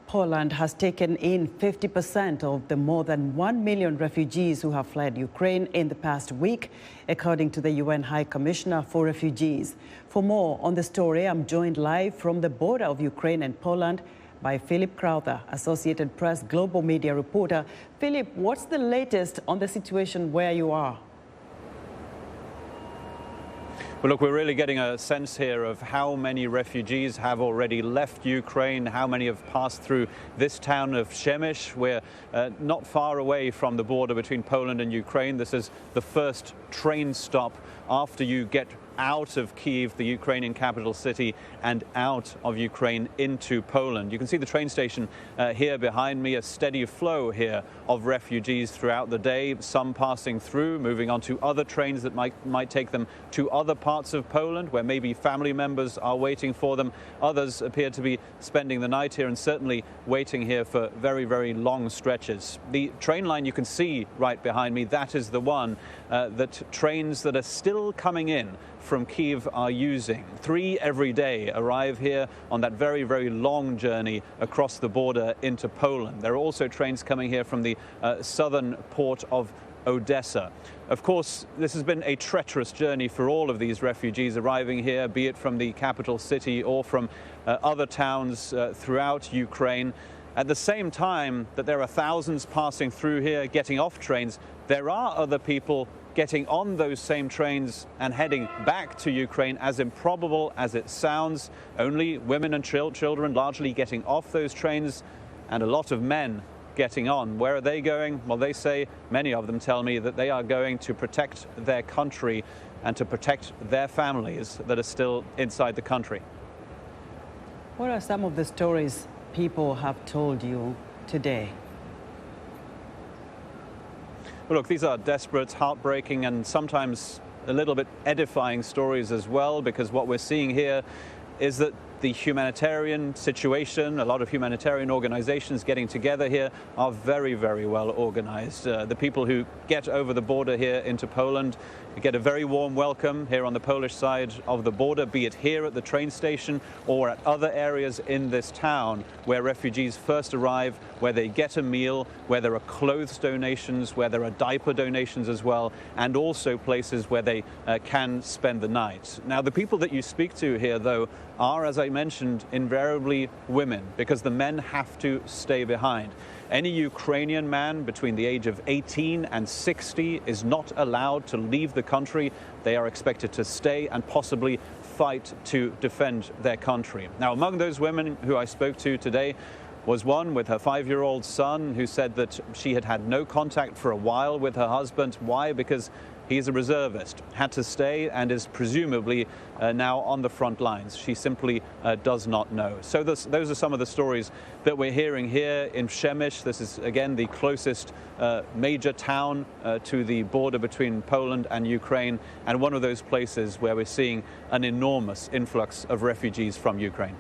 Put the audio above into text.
Poland has taken in 50% of the more than 1 million refugees who have fled Ukraine in the past week, according to the UN High Commissioner for Refugees. For more on the story, I'm joined live from the border of Ukraine and Poland by Philip Crowther, Associated Press global media reporter. Philip, what's the latest on the situation where you are? Well, look, we're really getting a sense here of how many refugees have already left Ukraine, how many have passed through this town of Przemyśl. We're not far away from the border between Poland and Ukraine. This is the first train stop after you get out of Kyiv, the Ukrainian capital city, and out of Ukraine into Poland. You can see the train station here behind me, a steady flow here of refugees throughout the day, some passing through, moving on to other trains that might take them to other parts of Poland where maybe family members are waiting for them. Others appear to be spending the night here and certainly waiting here for very, very long stretches. The train line you can see right behind me, that is the one that trains that are still coming in from Kyiv are using. 3 every day arrive here on that very, very long journey across the border into Poland. There are also trains coming here from the southern port of Odessa. Of course, this has been a treacherous journey for all of these refugees arriving here, be it from the capital city or from other towns throughout Ukraine. At the same time that there are thousands passing through here, getting off trains, there are other people getting on those same trains and heading back to Ukraine, as improbable as it sounds. Only women and children largely getting off those trains, and a lot of men getting on. Where are they going? Well, they say, many of them tell me, that they are going to protect their country and to protect their families that are still inside the country. What are some of the stories people have told you today? Well, look, these are desperate, heartbreaking, and sometimes a little bit edifying stories as well, because what we're seeing here is that the humanitarian situation, a lot of humanitarian organizations getting together here, are very, very well organized. The people who get over the border here into Poland get a very warm welcome here on the Polish side of the border, be it here at the train station or at other areas in this town where refugees first arrive, where they get a meal, where there are clothes donations, where there are diaper donations as well, and also places where they can spend the night. Now, the people that you speak to here, though, are, as I mentioned, invariably women, because the men have to stay behind. Any Ukrainian man between the age of 18 and 60 is not allowed to leave the country. They are expected to stay and possibly fight to defend their country. Now, among those women who I spoke to today was one with her 5-year-old son who said that she had had no contact for a while with her husband. Why? Because he's a reservist, had to stay, and is presumably now on the front lines. She simply does not know. So those are some of the stories that we're hearing here in Przemyśl. This is, again, the closest major town to the border between Poland and Ukraine, and one of those places where we're seeing an enormous influx of refugees from Ukraine.